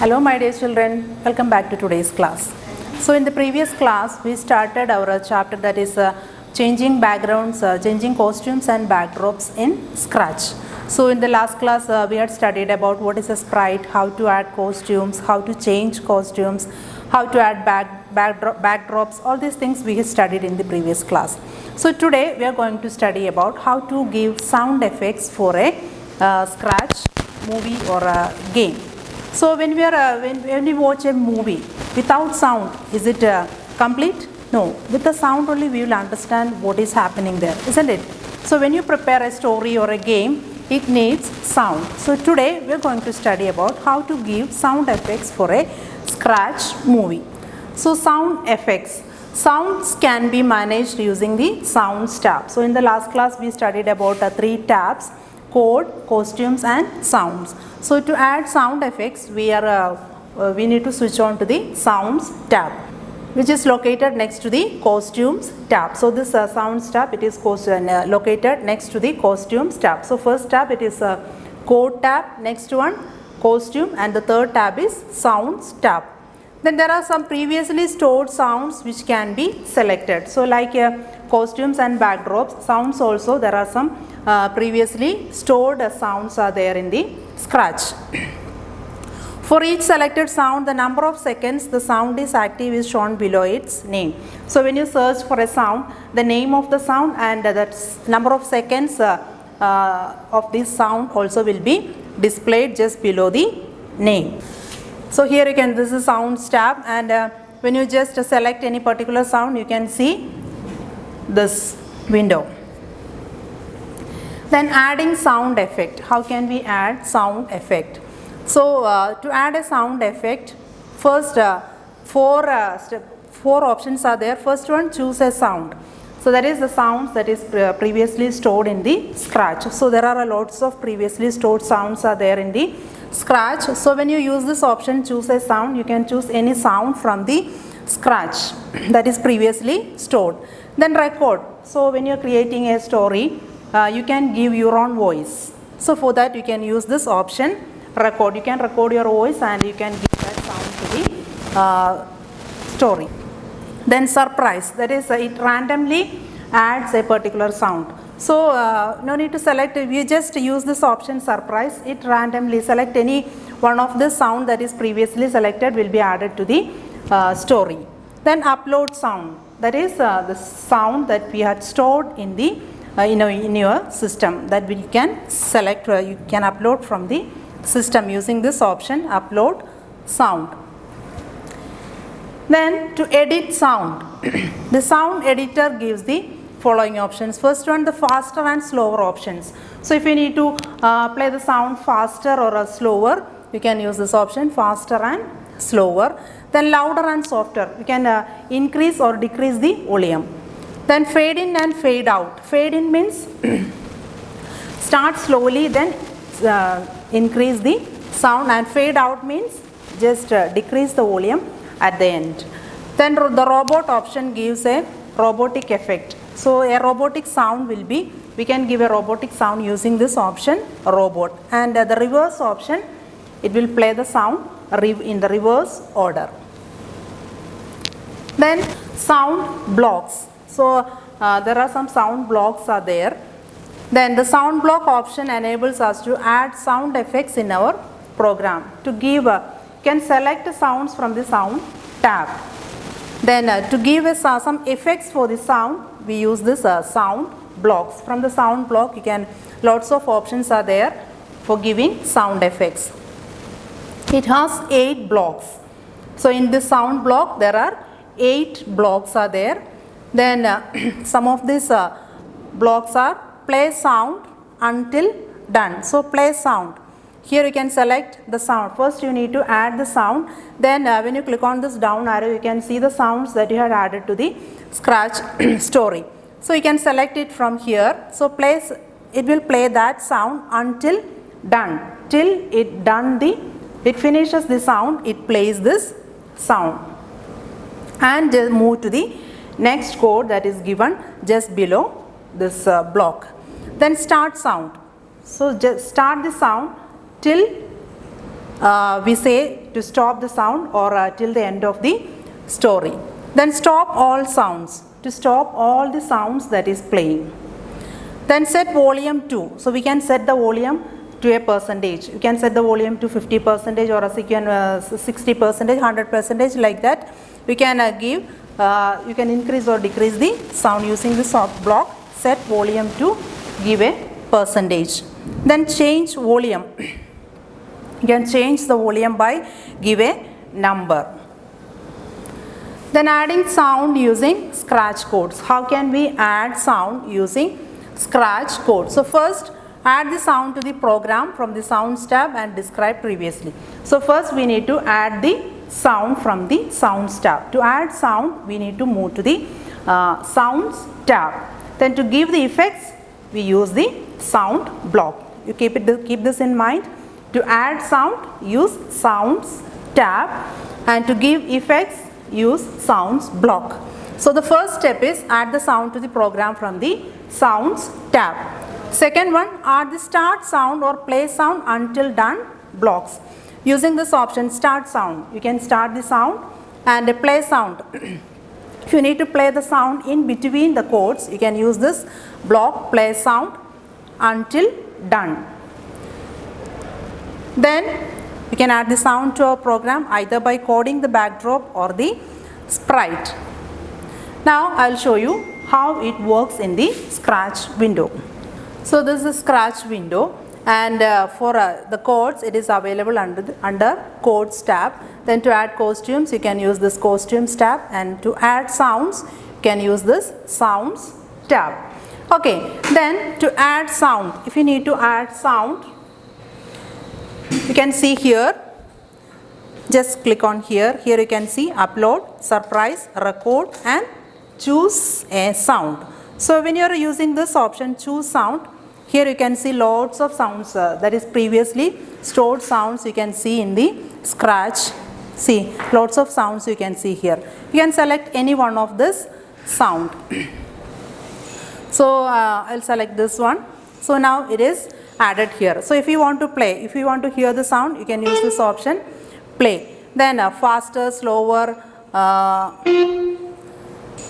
Hello my dear children, welcome back to today's class. So in the previous class we started our chapter that is changing backgrounds, changing costumes and backdrops in Scratch. So in the last class we had studied about what is a sprite, how to add costumes, how to change costumes, how to add backdrops, all these things we had studied in the previous class. So today we are going to study about how to give sound effects for a Scratch movie or a game. So when we watch a movie without sound, is it complete? No. With the sound only we will understand what is happening there, isn't it? So when you prepare a story or a game, it needs sound. So today we are going to study about how to give sound effects for a Scratch movie. So sound effects. Sounds can be managed using the sounds tab. So in the last class we studied about 3 tabs: code, costumes and sounds. So to add sound effects we need to switch on to the sounds tab, which is located next to the costumes tab. So this sounds tab, it is located next to the costumes tab. So first tab it is code tab, next one costume, and the third tab is sounds tab. Then there are some previously stored sounds which can be selected. So like costumes and backdrops, sounds also there are some previously stored sounds are there in the Scratch. For each selected sound, the number of seconds the sound is active is shown below its name. So when you search for a sound, the name of the sound and the number of seconds of this sound also will be displayed just below the name. So here you can, this is sounds tab, and when you just select any particular sound, you can see this window. Then adding sound effect. How can we add sound effect? So to add a sound effect, first four options are there. First one, choose a sound. So that is the sounds that is previously stored in the Scratch. So there are lots of previously stored sounds are there in the Scratch. So when you use this option, choose a sound, you can choose any sound from the Scratch that is previously stored. Then record. So when you are creating a story, you can give your own voice. So for that you can use this option, record. You can record your voice and you can give that sound to the story. Then surprise, that is it randomly adds a particular sound. So no need to select, if you just use this option surprise, it randomly select any one of the sound that is previously selected will be added to the story. Then upload sound, that is the sound that we had stored in the in your system that we can select, you can upload from the system using this option, upload sound. Then to edit sound, the sound editor gives the following options. First one, the faster and slower options. So if you need to play the sound faster or slower, you can use this option, faster and slower. Then louder and softer, you can increase or decrease the volume. Then fade in and fade out. Fade in means start slowly, then increase the sound, and fade out means just decrease the volume at the end. Then the robot option gives a robotic effect. So a robotic sound will be, we can give a robotic sound using this option, robot. And the reverse option, it will play the sound in the reverse order. Then sound blocks. So there are some sound blocks are there. Then the sound block option enables us to add sound effects in our program. To give, can select sounds from the sound tab. Then to give some effects for the sound, we use this sound blocks. From the sound block, you can, lots of options are there for giving sound effects. It has 8 blocks. So in this sound block, there are 8 blocks are there. Then some of these blocks are play sound until done. So play sound. Here you can select the sound. First you need to add the sound. Then when you click on this down arrow, you can see the sounds that you had added to the Scratch story. So you can select it from here. So it will play that sound until done. Till it finishes the sound, it plays this sound. And move to the next code that is given just below this block. Then start sound. So just start the sound till we say to stop the sound or till the end of the story. Then stop all sounds, to stop all the sounds that is playing. Then set volume to, so we can set the volume to a percentage. You can set the volume to 50% or else you can 60%, 100%, like that. You can you can increase or decrease the sound using the soft block. Set volume to give a percentage. Then change volume. You can change the volume by give a number. Then adding sound using scratch codes. How can we add sound using scratch code? So first, add the sound to the program from the sounds tab and described previously. So first we need to add the sound from the sounds tab. To add sound, we need to move to the sounds tab. Then to give the effects, we use the sound block. You keep this in mind. To add sound, use sounds tab, and to give effects, use sounds block. So the first step is add the sound to the program from the sounds tab. Second one, add the start sound or play sound until done blocks. Using this option, start sound, you can start the sound, and a play sound. If you need to play the sound in between the chords, you can use this block, play sound until done. Then you can add the sound to our program either by coding the backdrop or the sprite. Now I will show you how it works in the Scratch window. So this is the Scratch window, and for the codes it is available under codes tab. Then to add costumes, you can use this costumes tab, and to add sounds, you can use this sounds tab. Okay, then to add sound, if you need to add sound, you can see here, just click on here. Here you can see upload, surprise, record, and choose a sound. So when you are using this option, choose sound, here you can see lots of sounds, that is previously stored sounds you can see in the Scratch. See, lots of sounds you can see here. You can select any one of this sound. So I'll select this one. So now it is added here. So if you want to play, if you want to hear the sound, you can use this option, play. Then faster, slower,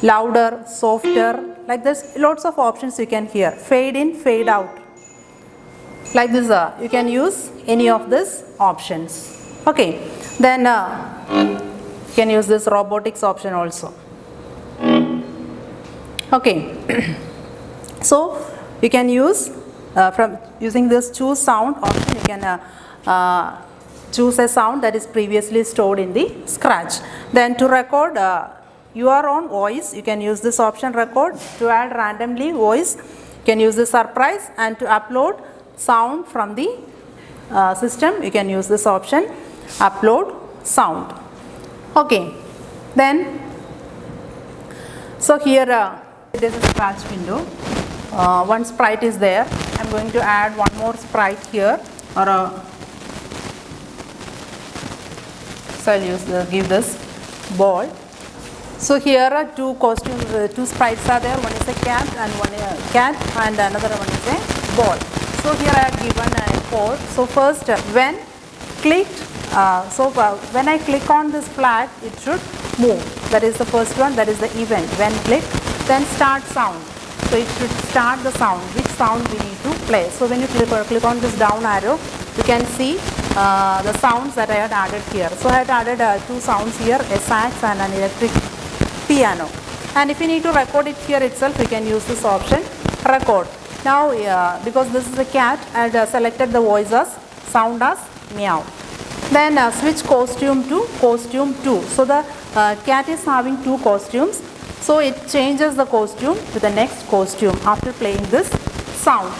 louder, softer, like this, lots of options you can hear. Fade in, fade out, like this. You can use any of these options. Okay, then you can use this robotics option also. Okay, so you can use from using this choose sound option, you can choose a sound that is previously stored in the Scratch. Then to record your own voice, you can use this option, record. To add randomly voice, you can use the surprise, and to upload sound from the system, you can use this option, upload sound. Okay, then so here it is a Scratch window. One sprite is there. I am going to add one more sprite here, or so I'll give this ball. So here are two costumes, two sprites are there. One is a cat and one is a cat, and another one is a ball. So here I have given a code. So first, when clicked, when I click on this flag, it should move. That is the first one. That is the event. When clicked, then start sound. So it should start the sound. Which sound we need to play? So when you click on this down arrow, you can see the sounds that I had added here. So I had added two sounds here, a sax and an electric piano. And if you need to record it here itself, you can use this option, record. Now because this is a cat, I had selected the voice as sound as meow. Then switch costume to costume 2. So the cat is having two costumes. So it changes the costume to the next costume after playing this sound.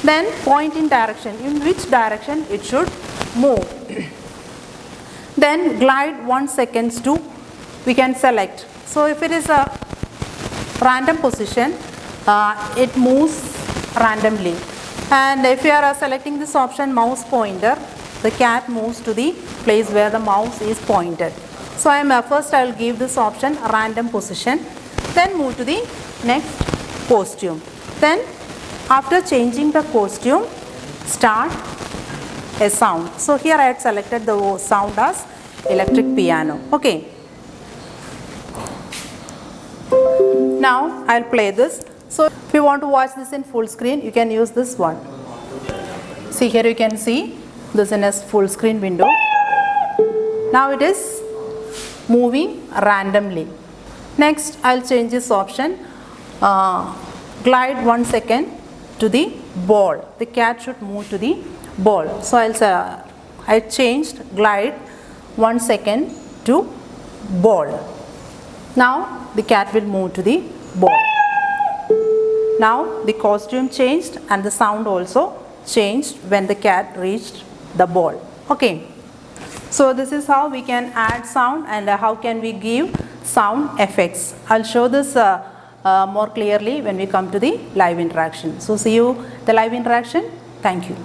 Then point in direction, in which direction it should move. Then glide 1 second to, we can select. So if it is a random position, it moves randomly. And if you are selecting this option, mouse pointer, the cat moves to the place where the mouse is pointed. So first I will give this option random position, then move to the next costume. Then after changing the costume, start a sound. So here I had selected the sound as electric piano. Okay. Now I'll play this. So if you want to watch this in full screen, you can use this one. See, here you can see this in a full screen window. Now it is moving randomly. Next I'll change this option. Glide 1 second to the ball. The cat should move to the ball. So I changed glide 1 second to ball. Now the cat will move to the ball. Now the costume changed and the sound also changed when the cat reached the ball. Okay. So this is how we can add sound and how can we give sound effects. I'll show this more clearly when we come to the live interaction. So see you the live interaction. Thank you.